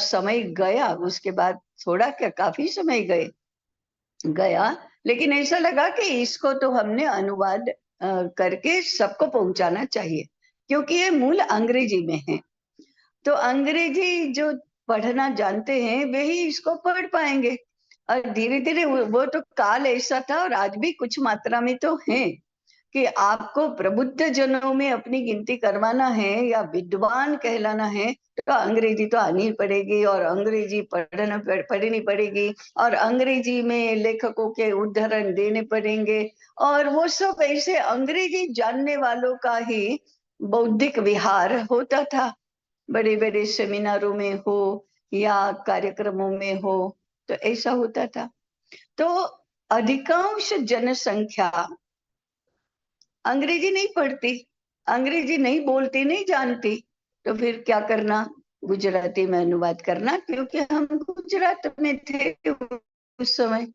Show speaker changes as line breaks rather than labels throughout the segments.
समय गया, उसके बाद थोड़ा क्या काफी समय गया, लेकिन ऐसा लगा कि इसको तो हमने अनुवाद करके सबको पहुंचाना चाहिए, क्योंकि ये मूल अंग्रेजी में है। तो अंग्रेजी जो पढ़ना जानते हैं वे ही इसको पढ़ पाएंगे। और धीरे धीरे वो तो काल ऐसा था, और आज भी कुछ मात्रा में तो है, कि आपको प्रबुद्ध जनों में अपनी गिनती करवाना है या विद्वान कहलाना है तो अंग्रेजी तो आनी पड़ेगी, और अंग्रेजी पढ़नी पड़ेगी, और अंग्रेजी में लेखकों के उद्धरण देने पड़ेंगे। और वो सब ऐसे अंग्रेजी जानने वालों का ही बौद्धिक विहार होता था, बड़े बड़े सेमिनारों में हो या कार्यक्रमों में हो, तो ऐसा होता था। तो अधिकांश जनसंख्या अंग्रेजी नहीं पढ़ती, अंग्रेजी नहीं बोलती, नहीं जानती, तो फिर क्या करना, गुजराती में अनुवाद करना, क्योंकि हम गुजरात में थे उस समय।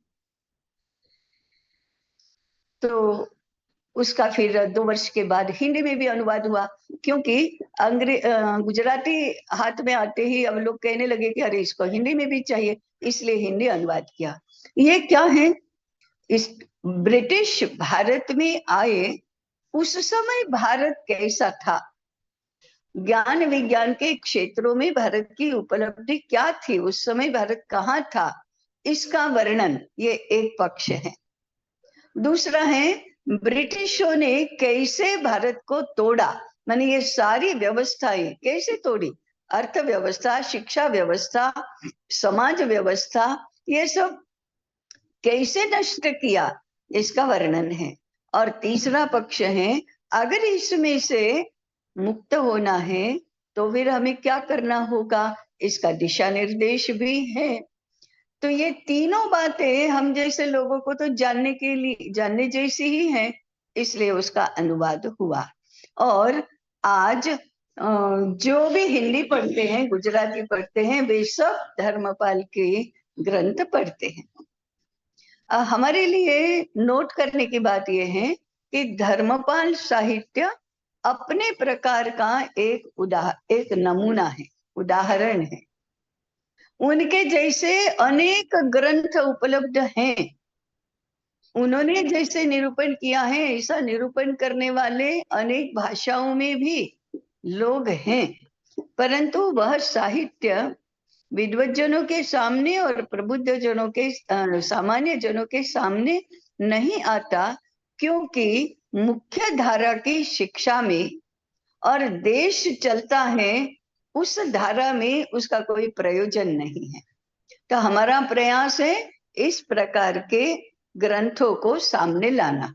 तो उसका फिर 2 वर्ष के बाद हिंदी में भी अनुवाद हुआ, क्योंकि गुजराती हाथ में आते ही अब लोग कहने लगे कि अरे इसको हिंदी में भी चाहिए, इसलिए हिंदी अनुवाद किया। ये क्या है, इस ब्रिटिश भारत में आए उस समय भारत कैसा था, ज्ञान विज्ञान के क्षेत्रों में भारत की उपलब्धि क्या थी, उस समय भारत कहाँ था, इसका वर्णन, ये एक पक्ष है। दूसरा है ब्रिटिशों ने कैसे भारत को तोड़ा, माने ये सारी व्यवस्थाएं कैसे तोड़ी, अर्थव्यवस्था, शिक्षा व्यवस्था, समाज व्यवस्था, ये सब कैसे नष्ट किया, इसका वर्णन है। और तीसरा पक्ष है, अगर इसमें से मुक्त होना है तो फिर हमें क्या करना होगा, इसका दिशा निर्देश भी है। तो ये तीनों बातें हम जैसे लोगों को तो जानने जैसी ही हैं, इसलिए उसका अनुवाद हुआ। और आज जो भी हिंदी पढ़ते हैं, गुजराती पढ़ते हैं, वे सब धर्मपाल के ग्रंथ पढ़ते हैं। हमारे लिए नोट करने की बात यह है कि धर्मपाल साहित्य अपने प्रकार का एक नमूना है, उदाहरण है। उनके जैसे अनेक ग्रंथ उपलब्ध हैं, उन्होंने जैसे निरूपण किया है ऐसा निरूपण करने वाले अनेक भाषाओं में भी लोग हैं, परंतु वह साहित्य विद्वज्जनों के सामने और प्रबुद्ध जनों के सामान्य जनों के सामने नहीं आता, क्योंकि मुख्य धारा की शिक्षा में और देश चलता है उस धारा में उसका कोई प्रयोजन नहीं है। तो हमारा प्रयास है इस प्रकार के ग्रंथों को सामने लाना।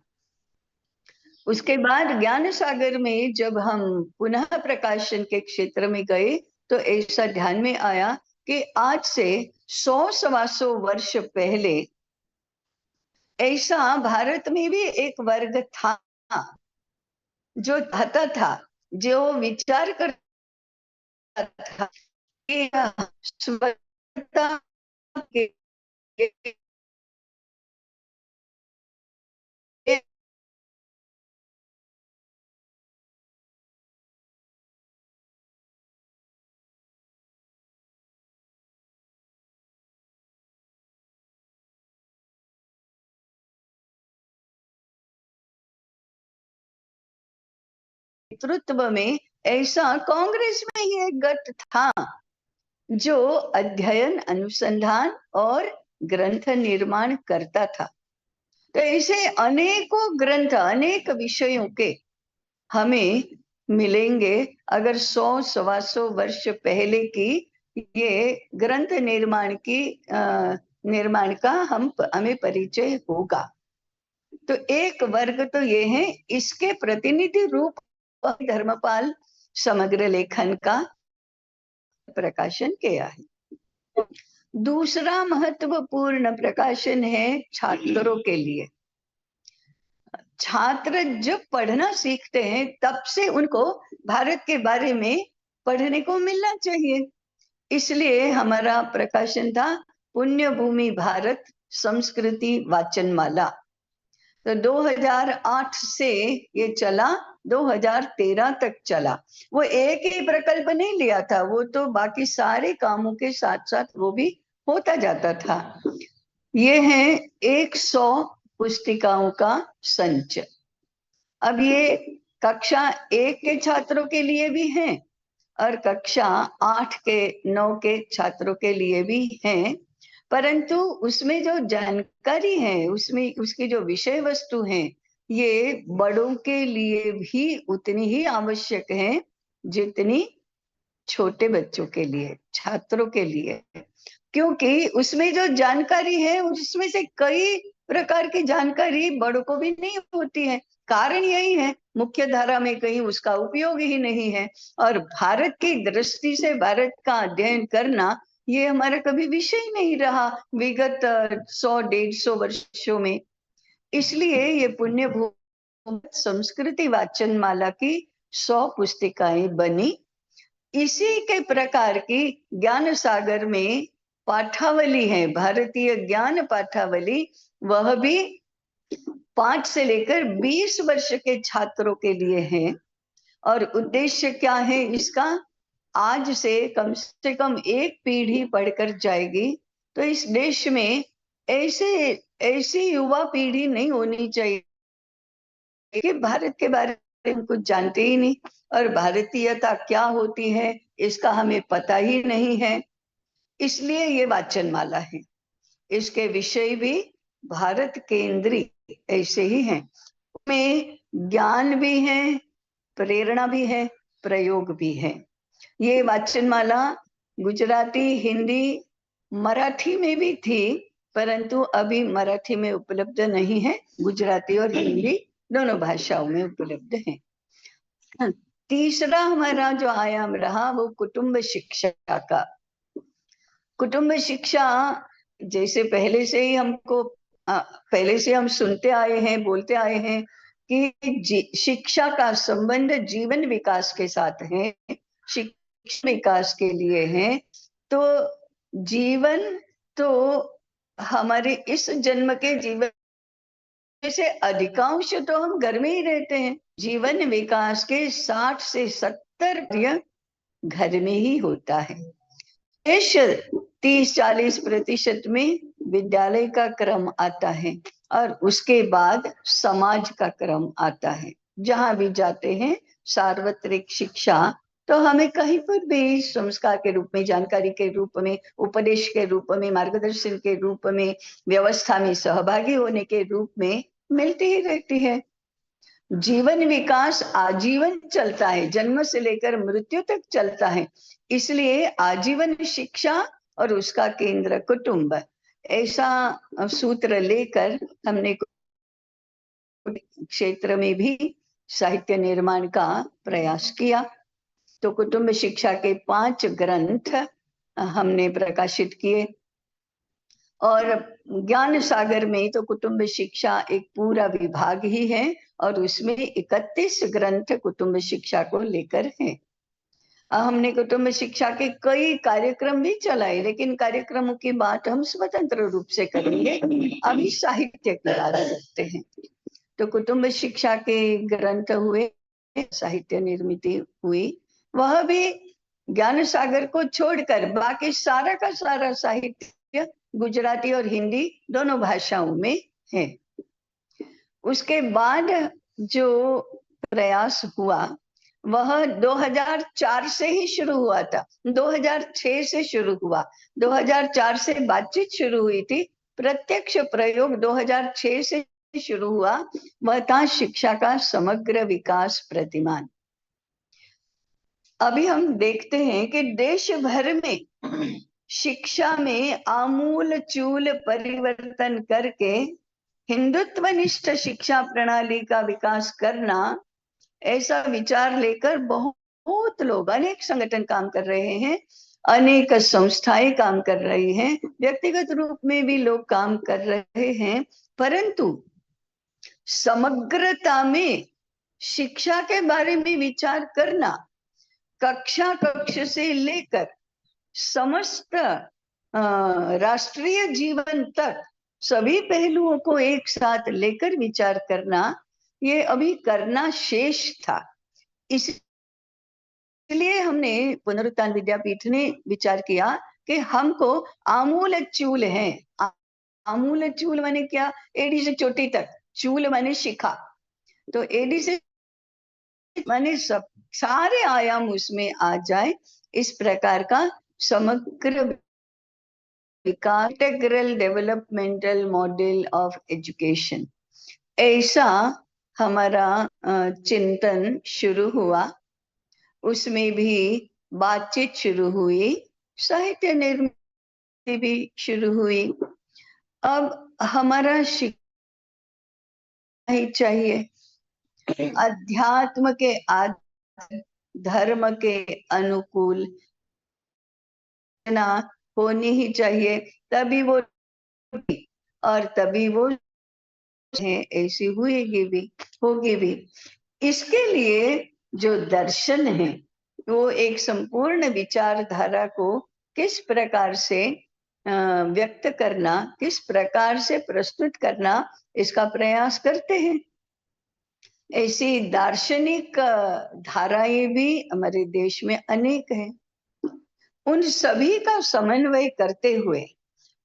उसके बाद ज्ञान सागर में जब हम पुनः प्रकाशन के क्षेत्र में गए तो ऐसा ध्यान में आया कि आज से 100-125 वर्ष पहले ऐसा भारत में भी एक वर्ग था जो चाहता था, जो विचार करता था कि स्वतंत्रता के नेतृत्व में ऐसा कांग्रेस में ही एक गट था जो अध्ययन, अनुसंधान और ग्रंथ निर्माण करता था। तो ऐसे अनेकों ग्रंथ अनेक विषयों के हमें मिलेंगे अगर 100-125 वर्ष पहले की ये ग्रंथ निर्माण का हमें परिचय होगा। तो एक वर्ग तो ये है, इसके प्रतिनिधि रूप धर्मपाल समग्र लेखन का प्रकाशन किया है। दूसरा महत्वपूर्ण प्रकाशन है छात्रों के लिए। छात्र जब पढ़ना सीखते हैं तब से उनको भारत के बारे में पढ़ने को मिलना चाहिए, इसलिए हमारा प्रकाशन था पुण्य भूमि भारत संस्कृति वाचनमाला। तो 2008 से ये चला, 2013 तक चला। वो एक ही प्रकल्प नहीं लिया था, वो तो बाकी सारे कामों के साथ साथ वो भी होता जाता था। ये है 100 पुस्तिकाओं का संच। अब ये कक्षा 1 के छात्रों के लिए भी है और कक्षा 8 के 9 के छात्रों के लिए भी है, परंतु उसमें जो जानकारी है, उसमें उसकी जो विषय वस्तु है, ये बड़ों के लिए भी उतनी ही आवश्यक है जितनी छोटे बच्चों के लिए, छात्रों के लिए। क्योंकि उसमें जो जानकारी है, उसमें से कई प्रकार की जानकारी बड़ों को भी नहीं होती है। कारण यही है, मुख्य धारा में कहीं उसका उपयोग ही नहीं है। और भारत की दृष्टि से भारत का अध्ययन करना, ये हमारा कभी विषय नहीं रहा विगत 100-150 वर्षों में। इसलिए ये पुण्य भूमि संस्कृति वाचन माला की 100 पुस्तिकाएं बनी। इसी के प्रकार की ज्ञान सागर में पाठावली है, भारतीय ज्ञान पाठावली, वह भी 5 से लेकर 20 वर्ष के छात्रों के लिए है। और उद्देश्य क्या है इसका? आज से कम एक पीढ़ी पढ़कर जाएगी तो इस देश में ऐसे ऐसी युवा पीढ़ी नहीं होनी चाहिए कि भारत के बारे में कुछ जानते ही नहीं, और भारतीयता क्या होती है इसका हमें पता ही नहीं है। इसलिए ये वाचन माला है। इसके विषय भी भारत केंद्री ऐसे ही हैं। में ज्ञान भी है, प्रेरणा भी है, प्रयोग भी है। ये वाचन माला गुजराती, हिंदी, मराठी में भी थी, परंतु अभी मराठी में उपलब्ध नहीं है, गुजराती और हिंदी दोनों भाषाओं में उपलब्ध है। तीसरा हमारा जो आयाम रहा वो कुटुंब शिक्षा का। कुटुंब शिक्षा, जैसे पहले से ही हमको पहले से हम सुनते आए हैं, बोलते आए हैं कि शिक्षा का संबंध जीवन विकास के साथ है, शिक्षा विकास के लिए है। तो जीवन तो हमारे इस जन्म के जीवन से अधिकांश तो हम घर में ही रहते हैं। जीवन विकास के 60 से 70 घर में ही होता है। 30-40% में विद्यालय का क्रम आता है और उसके बाद समाज का क्रम आता है। जहां भी जाते हैं सार्वत्रिक शिक्षा, तो हमें कहीं पर भी संस्कार के रूप में, जानकारी के रूप में, उपदेश के रूप में, मार्गदर्शन के रूप में, व्यवस्था में सहभागी होने के रूप में मिलती ही रहती है। जीवन विकास आजीवन चलता है, जन्म से लेकर मृत्यु तक चलता है। इसलिए आजीवन शिक्षा और उसका केंद्र कुटुंब, ऐसा सूत्र लेकर हमने क्षेत्र में भी साहित्य निर्माण का प्रयास किया। तो कुटुंब शिक्षा के 5 ग्रंथ हमने प्रकाशित किए। और ज्ञान सागर में तो कुटुंब शिक्षा एक पूरा विभाग ही है और उसमें 31 ग्रंथ कुटुंब शिक्षा को लेकर हैं। हमने कुटुंब शिक्षा के कई कार्यक्रम भी चलाए, लेकिन कार्यक्रमों की बात हम स्वतंत्र रूप से करेंगे, अभी साहित्य की बात करते हैं। तो कुटुंब शिक्षा के ग्रंथ हुए, साहित्य निर्मित हुई, वह भी ज्ञान सागर को छोड़कर बाकी सारा का सारा साहित्य गुजराती और हिंदी दोनों भाषाओं में है। उसके बाद जो प्रयास हुआ वह 2004 से ही शुरू हुआ था, 2006 से शुरू हुआ। 2004 से बातचीत शुरू हुई थी, प्रत्यक्ष प्रयोग 2006 से शुरू हुआ। वह था शिक्षा का समग्र विकास प्रतिमान। अभी हम देखते हैं कि देश भर में शिक्षा में आमूल चूल परिवर्तन करके हिंदुत्वनिष्ठ शिक्षा प्रणाली का विकास करना, ऐसा विचार लेकर बहुत लोग, अनेक संगठन काम कर रहे हैं, अनेक संस्थाएं काम कर रही हैं, व्यक्तिगत रूप में भी लोग काम कर रहे हैं। परंतु समग्रता में शिक्षा के बारे में विचार करना, कक्षा कक्ष से लेकर समस्त राष्ट्रीय जीवन तक सभी पहलुओं को एक साथ लेकर विचार करना, ये अभी करना शेष था। इसलिए हमने पुनरुत्थान विद्यापीठ ने विचार किया कि हमको आमूल चूल है। आमूल चूल माने क्या? एडी से चोटी तक, चूल माने शिखा, तो एडी से माने सब सारे आयाम उसमें आ जाए, इस प्रकार का समग्र विकास, integral developmental model of education, ऐसा हमारा चिंतन शुरू हुआ। उसमें भी बातचीत शुरू हुई, साहित्य निर्मित भी शुरू हुई। अब हमारा शिक्षा ही चाहिए, अध्यात्म के आधार, धर्म के अनुकूल ना होनी ही चाहिए, तभी वो, और तभी वो है, ऐसी होगी भी। इसके लिए जो दर्शन है, वो एक संपूर्ण विचारधारा को किस प्रकार से व्यक्त करना, किस प्रकार से प्रस्तुत करना, इसका प्रयास करते हैं। ऐसी दार्शनिक धाराएं भी हमारे देश में अनेक हैं। उन सभी का समन्वय करते हुए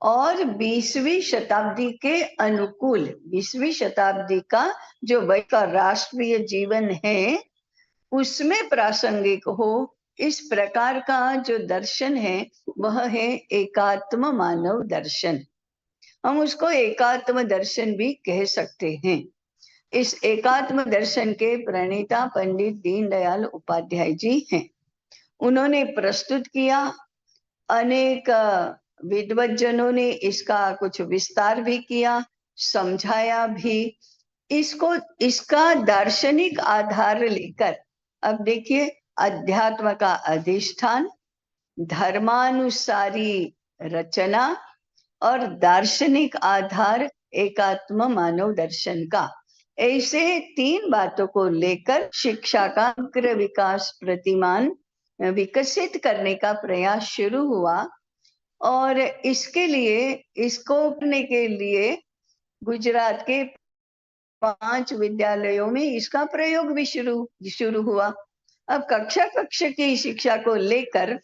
और 20वीं शताब्दी के अनुकूल, 20वीं शताब्दी का जो वैका राष्ट्रीय जीवन है, उसमें प्रासंगिक हो, इस प्रकार का जो दर्शन है, वह है एकात्म मानव दर्शन। हम उसको एकात्म दर्शन भी कह सकते हैं। इस एकात्म दर्शन के प्रणेता पंडित दीनदयाल उपाध्याय जी हैं। उन्होंने प्रस्तुत किया, अनेक विद्वज्जनों ने इसका कुछ विस्तार भी किया, समझाया भी। इसका दार्शनिक आधार लेकर अब देखिए, अध्यात्म का अधिष्ठान, धर्मानुसारी रचना और दार्शनिक आधार एकात्म मानव दर्शन का, ऐसे 3 बातों को लेकर शिक्षा का समग्र विकास प्रतिमान विकसित करने का प्रयास शुरू हुआ। और इसके लिए, इसको करने के लिए गुजरात के 5 विद्यालयों में इसका प्रयोग भी शुरू हुआ। अब कक्षा की शिक्षा को लेकर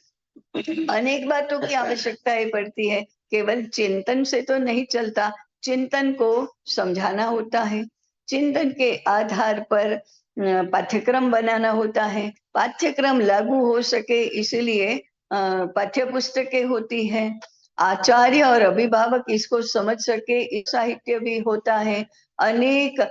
अनेक बातों की आवश्यकताएं पड़ती है। केवल चिंतन से तो नहीं चलता, चिंतन को समझाना होता है, चिंतन के आधार पर पाठ्यक्रम बनाना होता है, पाठ्यक्रम लागू हो सके इसलिए पाठ्य पुस्तकें होती हैं, आचार्य और अभिभावक इसको समझ सके, साहित्य भी होता है, अनेक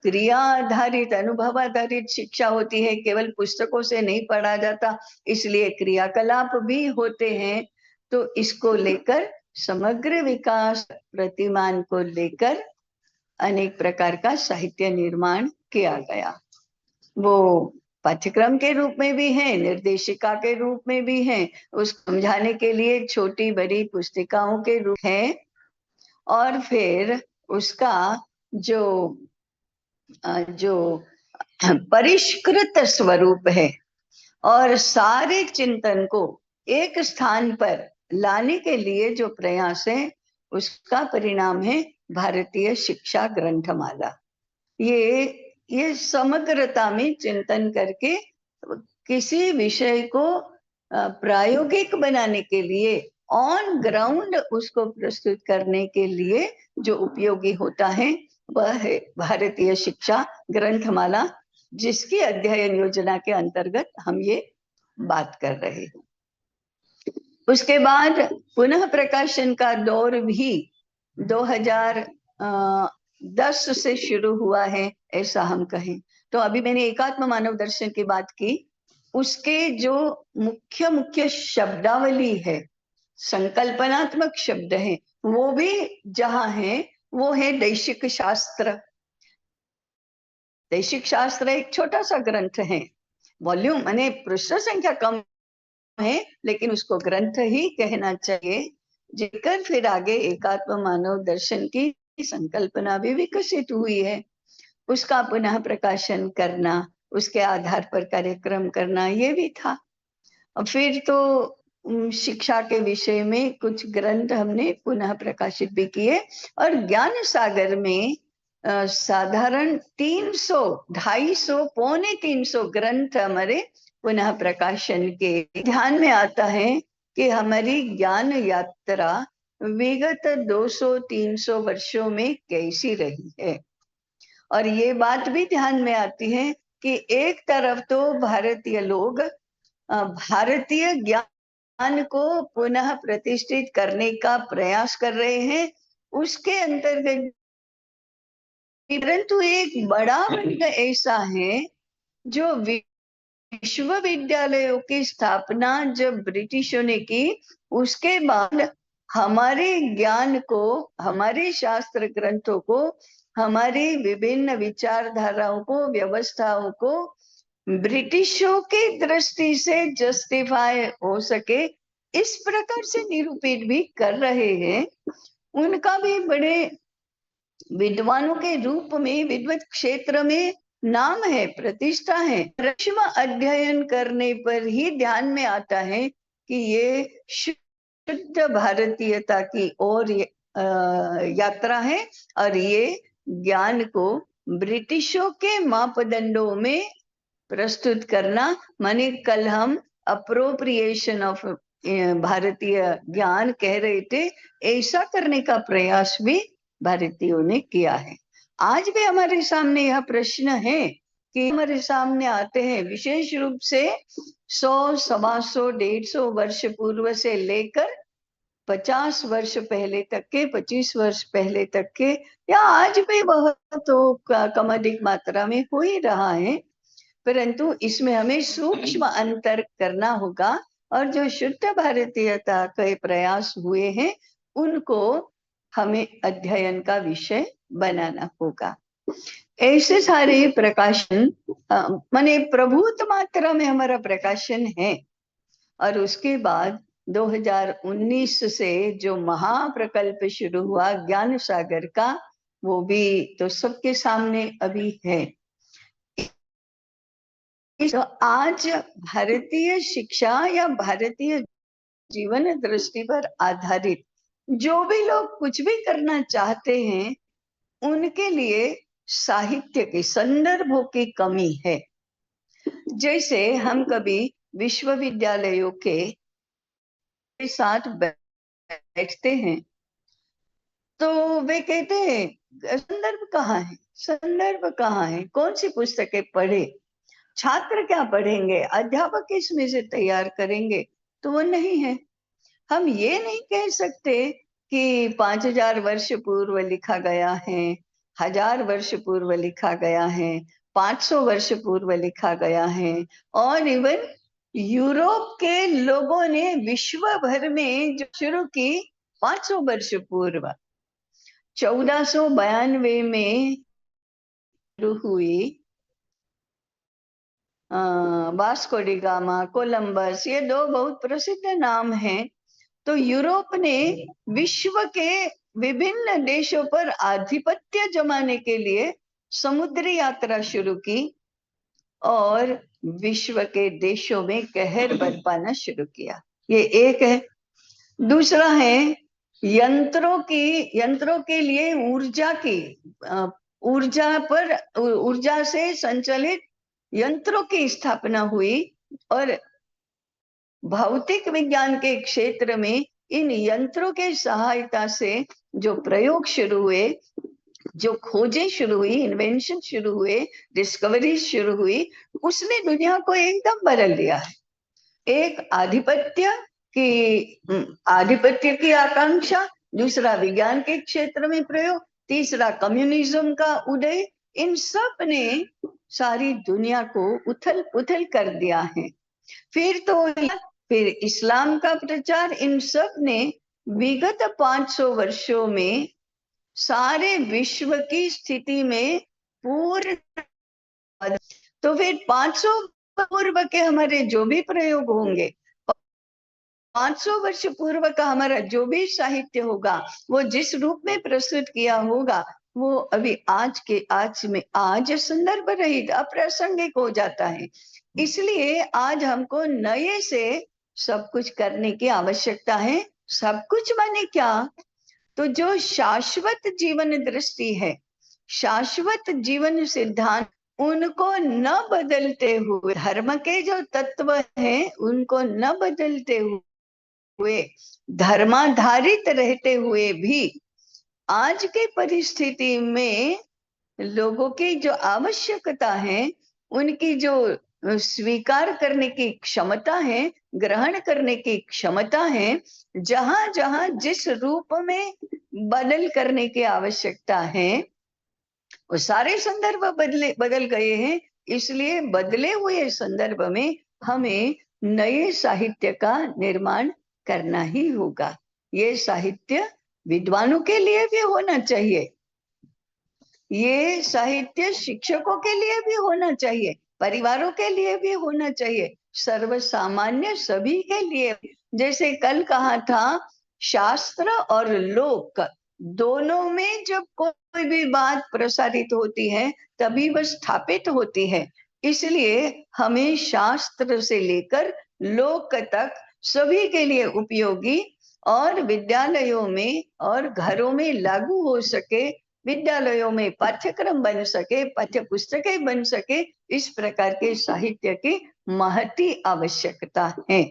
क्रिया आधारित, अनुभव आधारित शिक्षा होती है, केवल पुस्तकों से नहीं पढ़ा जाता, इसलिए क्रियाकलाप भी होते हैं। तो इसको लेकर समग्र विकास प्रतिमान को लेकर अनेक प्रकार का साहित्य निर्माण किया गया। वो पाठ्यक्रम के रूप में भी है, निर्देशिका के रूप में भी है, उस समझाने के लिए छोटी बड़ी पुस्तिकाओं के रूप है, और फिर उसका जो परिष्कृत स्वरूप है और सारे चिंतन को एक स्थान पर लाने के लिए जो प्रयास है, उसका परिणाम है भारतीय शिक्षा ग्रंथमाला। ये समग्रता में चिंतन करके किसी विषय को प्रायोगिक बनाने के लिए, ऑन ग्राउंड उसको प्रस्तुत करने के लिए जो उपयोगी होता है, वह है भारतीय शिक्षा ग्रंथमाला, जिसकी अध्ययन योजना के अंतर्गत हम ये बात कर रहे हैं। उसके बाद पुनः प्रकाशन का दौर भी 2010 से शुरू हुआ है, ऐसा हम कहें तो। अभी मैंने एकात्म मानव दर्शन की बात की, उसके जो मुख्य शब्दावली है, संकल्पनात्मक शब्द है, वो भी जहां है वो है दैशिक शास्त्र। दैशिक शास्त्र एक छोटा सा ग्रंथ है, वॉल्यूम माने पृष्ठ संख्या कम है, लेकिन उसको ग्रंथ ही कहना चाहिए, जिसकर फिर आगे एकात्म मानव दर्शन की संकल्पना भी विकसित हुई है। उसका पुनः प्रकाशन करना, उसके आधार पर कार्यक्रम करना, ये भी था। फिर तो शिक्षा के विषय में कुछ ग्रंथ हमने पुनः प्रकाशित भी किए, और ज्ञान सागर में साधारण 300, 250, पौने 300 ग्रंथ हमारे पुनः प्रकाशन के ध्यान में आता है कि हमारी ज्ञान यात्रा विगत 200-300 वर्षों में कैसी रही है। और ये बात भी ध्यान में आती है कि एक तरफ तो भारतीय लोग भारतीय ज्ञान को पुनः प्रतिष्ठित करने का प्रयास कर रहे हैं, उसके अंतर्गत, परंतु एक बड़ा वर्ग ऐसा है जो विश्वविद्यालयों की स्थापना जब ब्रिटिशों ने की, उसके बाद हमारे ज्ञान को, हमारे शास्त्र ग्रंथों को, हमारी विभिन्न विचारधाराओं को, व्यवस्थाओं को ब्रिटिशों की दृष्टि से जस्टिफाई हो सके इस प्रकार से निरूपित भी कर रहे हैं। उनका भी बड़े विद्वानों के रूप में विद्वत क्षेत्र में नाम है, प्रतिष्ठा है। सूक्ष्म अध्ययन करने पर ही ध्यान में आता है कि ये शुद्ध भारतीयता की ओर यात्रा है, और ये ज्ञान को ब्रिटिशों के मापदंडों में प्रस्तुत करना, माने कल हम अप्रोप्रिएशन ऑफ भारतीय ज्ञान कह रहे थे, ऐसा करने का प्रयास भी भारतीयों ने किया है। आज भी हमारे सामने यह प्रश्न है कि हमारे सामने आते हैं विशेष रूप से 100, 125, 150 वर्ष पूर्व से लेकर 50 वर्ष पहले तक के, 25 वर्ष पहले तक के, या आज भी वह तो कम अधिक मात्रा में हो ही रहा है, परंतु इसमें हमें सूक्ष्म अंतर करना होगा, और जो शुद्ध भारतीयता के प्रयास हुए हैं उनको हमें अध्ययन का विषय बनाना होगा। ऐसे सारे प्रकाशन माने प्रभुत मात्रा में हमारा प्रकाशन है। और उसके बाद 2019 से जो महाप्रकल्प शुरू हुआ ज्ञान सागर का, वो भी तो सबके सामने अभी है। तो आज भारतीय शिक्षा या भारतीय जीवन दृष्टि पर आधारित जो भी लोग कुछ भी करना चाहते हैं, उनके लिए साहित्य के संदर्भों की कमी है। जैसे हम कभी विश्वविद्यालयों के साथ बैठते हैं तो वे कहते हैं संदर्भ कहाँ है, संदर्भ कहाँ है, कौन सी पुस्तकें पढ़े, छात्र क्या पढ़ेंगे, अध्यापक इसमें से तैयार करेंगे, तो वो नहीं है। हम ये नहीं कह सकते कि 5000 वर्ष पूर्व लिखा गया है, 1000 वर्ष पूर्व लिखा गया है, 500 वर्ष पूर्व लिखा गया है। और इवन यूरोप के लोगों ने विश्व भर में जो शुरू की 500 वर्ष पूर्व, 1492 में शुरू हुई, वास्को डी गामा, कोलंबस, ये दो बहुत प्रसिद्ध नाम हैं। तो यूरोप ने विश्व के विभिन्न देशों पर आधिपत्य जमाने के लिए समुद्री यात्रा शुरू की और विश्व के देशों में कहर बरपाना शुरू किया। ये एक है। दूसरा है यंत्रों के लिए ऊर्जा से संचालित यंत्रों की स्थापना हुई, और भौतिक विज्ञान के क्षेत्र में इन यंत्रों के सहायता से जो प्रयोग शुरू हुए, जो खोजें शुरू हुई, इन्वेंशन शुरू हुए, डिस्कवरी शुरू हुई, उसने दुनिया को एकदम बदल दिया है। एक आधिपत्य की आकांक्षा, दूसरा विज्ञान के क्षेत्र में प्रयोग, तीसरा कम्युनिज्म का उदय, इन सब ने सारी दुनिया को उथल पुथल कर दिया है। फिर इस्लाम का प्रचार, इन सब ने विगत 500 वर्षों में सारे विश्व की स्थिति में पूर्ण। तो फिर 500 पूर्व के हमारे जो भी प्रयोग होंगे, 500 वर्ष पूर्व का हमारा जो भी साहित्य होगा, वो जिस रूप में प्रस्तुत किया होगा, वो अभी आज संदर्भ रहित अप्रासंगिक हो जाता है। इसलिए आज हमको नए से सब कुछ करने की आवश्यकता है। सब कुछ माने क्या? तो जो शाश्वत जीवन दृष्टि है, शाश्वत जीवन सिद्धांत, उनको न बदलते हुए, धर्म के जो तत्व हैं उनको न बदलते हुए, धर्माधारित रहते हुए भी आज के परिस्थिति में लोगों की जो आवश्यकता है, उनकी जो स्वीकार करने की क्षमता है, ग्रहण करने की क्षमता है, जहां जहां जिस रूप में बदल करने की आवश्यकता है, वो सारे संदर्भ बदल गए हैं। इसलिए बदले हुए संदर्भ में हमें नए साहित्य का निर्माण करना ही होगा। ये साहित्य विद्वानों के लिए भी होना चाहिए, ये साहित्य शिक्षकों के लिए भी होना चाहिए, परिवारों के लिए भी होना चाहिए, सर्वसामान्य सभी के लिए। जैसे कल कहा था, शास्त्र और लोक दोनों में जब कोई भी बात प्रसारित होती है तभी वह स्थापित होती है। इसलिए हमें शास्त्र से लेकर लोक तक सभी के लिए उपयोगी और विद्यालयों में और घरों में लागू हो सके, विद्यालयों में पाठ्यक्रम बन सके, पाठ्य पुस्तकें बन सके, इस प्रकार के साहित्य की महती आवश्यकता है।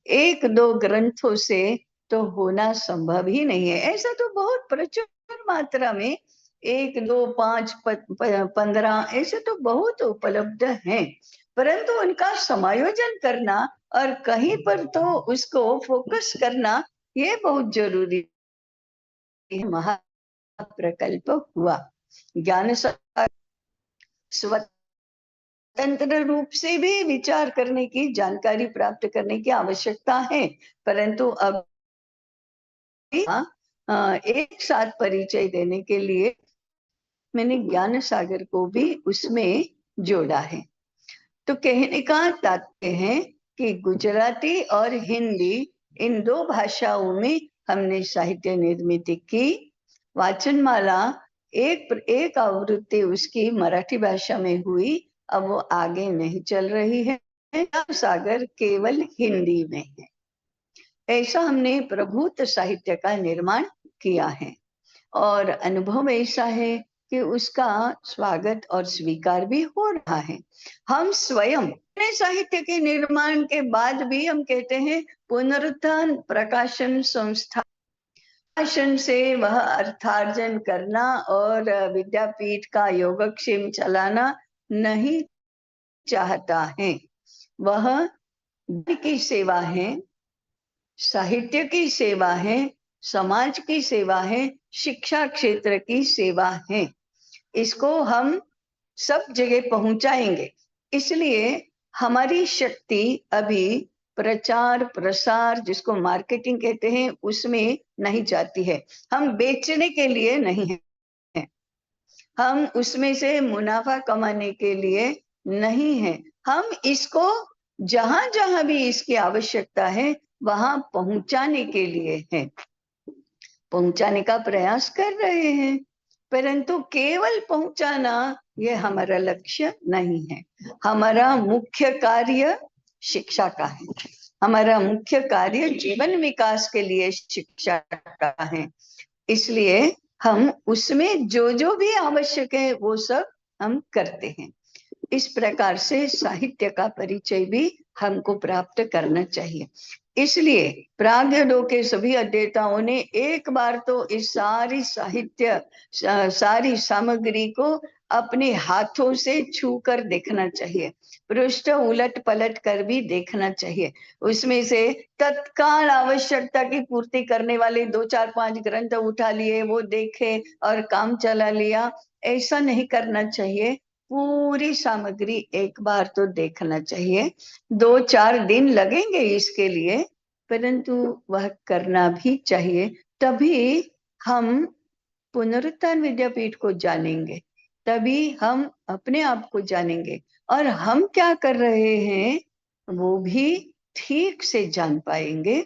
एक दो ग्रंथों से तो होना संभव ही नहीं है। ऐसा तो बहुत प्रचुर मात्रा में 1, 2, 5, 15 ऐसे तो बहुत उपलब्ध हैं, परंतु उनका समायोजन करना और कहीं पर तो उसको फोकस करना, ये बहुत जरूरी है। महाप्रकल्प हुआ, ज्ञान स्वतंत्र रूप से भी विचार करने की, जानकारी प्राप्त करने की आवश्यकता है, परंतु अब एक साथ परिचय देने के लिए मैंने ज्ञान सागर को भी उसमें जोड़ा है। तो कहने का तात्पर्य है कि गुजराती और हिंदी इन दो भाषाओं में हमने साहित्य निर्मित की। वाचनमाला एक आवृत्ति उसकी मराठी भाषा में हुई, अब वो आगे नहीं चल रही है। सागर केवल हिंदी में है। ऐसा हमने प्रभुत साहित्य का निर्माण किया है और अनुभव ऐसा है कि उसका स्वागत और स्वीकार भी हो रहा है। हम स्वयं अपने साहित्य के निर्माण के बाद भी हम कहते हैं पुनरुत्थान प्रकाशन संस्था से वह अर्थार्जन करना और विद्यापीठ का योगक्षेम चलाना नहीं चाहता है। वह की सेवा है, साहित्य की सेवा है, समाज की सेवा है, शिक्षा क्षेत्र की सेवा है। इसको हम सब जगह पहुंचाएंगे। इसलिए हमारी शक्ति अभी प्रचार प्रसार, जिसको मार्केटिंग कहते हैं, उसमें नहीं जाती है। हम बेचने के लिए नहीं है, हम उसमें से मुनाफा कमाने के लिए नहीं है। हम इसको जहां जहां भी इसकी आवश्यकता है वहां पहुंचाने के लिए है, पहुंचाने का प्रयास कर रहे हैं, परंतु केवल पहुंचाना ये हमारा लक्ष्य नहीं है। हमारा मुख्य कार्य शिक्षा का है, हमारा मुख्य कार्य जीवन विकास के लिए शिक्षा का है। इसलिए हम उसमें जो जो भी आवश्यक है वो सब हम करते हैं। इस प्रकार से साहित्य का परिचय भी हमको प्राप्त करना चाहिए। इसलिए प्राज्ञों के सभी अध्येताओं ने एक बार तो इस सारी साहित्य, सारी सामग्री को अपने हाथों से छू कर देखना चाहिए, पृष्ठ उलट पलट कर भी देखना चाहिए। उसमें से तत्काल आवश्यकता की पूर्ति करने वाले 2, 4, 5 ग्रंथ उठा लिए, वो देखे और काम चला लिया, ऐसा नहीं करना चाहिए। पूरी सामग्री एक बार तो देखना चाहिए। 2-4 दिन लगेंगे इसके लिए, परंतु वह करना भी चाहिए, तभी हम पुनरुत्थान विद्यापीठ को जानेंगे, तभी हम अपने आप को जानेंगे और हम क्या कर रहे हैं वो भी ठीक से जान पाएंगे।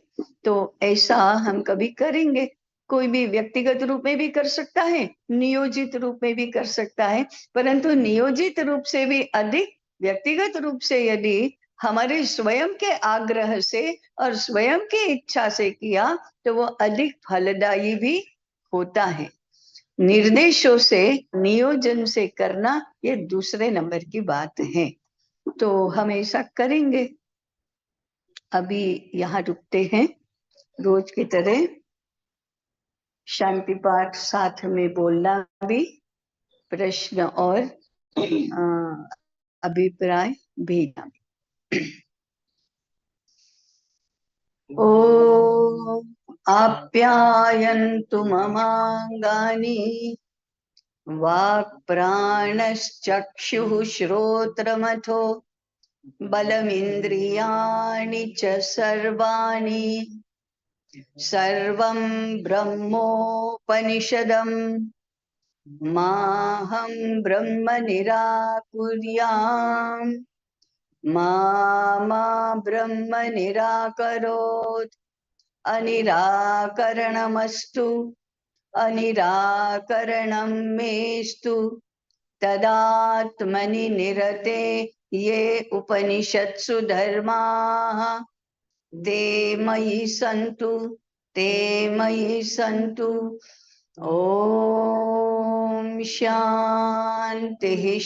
तो ऐसा हम कभी करेंगे। कोई भी व्यक्तिगत रूप में भी कर सकता है, नियोजित रूप में भी कर सकता है, परंतु नियोजित रूप से भी अधिक व्यक्तिगत रूप से यदि हमारे स्वयं के आग्रह से और स्वयं की इच्छा से किया तो वो अधिक फलदायी भी होता है। निर्देशों से, नियोजन से करना ये दूसरे नंबर की बात है। तो हम ऐसा करेंगे। अभी यहाँ रुकते हैं, रोज की तरह शांति पाठ साथ में बोलना भी, प्रश्न और अभिप्राय भेजना भी। ओ आप्यायन्तु ममांगानि वाक्प्राणश्चक्षुः श्रोत्रमथो बलमिन्द्रियाणि च सर्वाणि सर्वं ब्रह्मोपनिषदम् माहं ब्रह्म निराकुर्याम् मा ब्रह्म निराकरोत् अनिराकरणमस्तु अनिराकरणं मेस्तु तदात्मनि निरते ये उपनिषत्सु धर्माः ते मयि सन्तु। ओम शांति।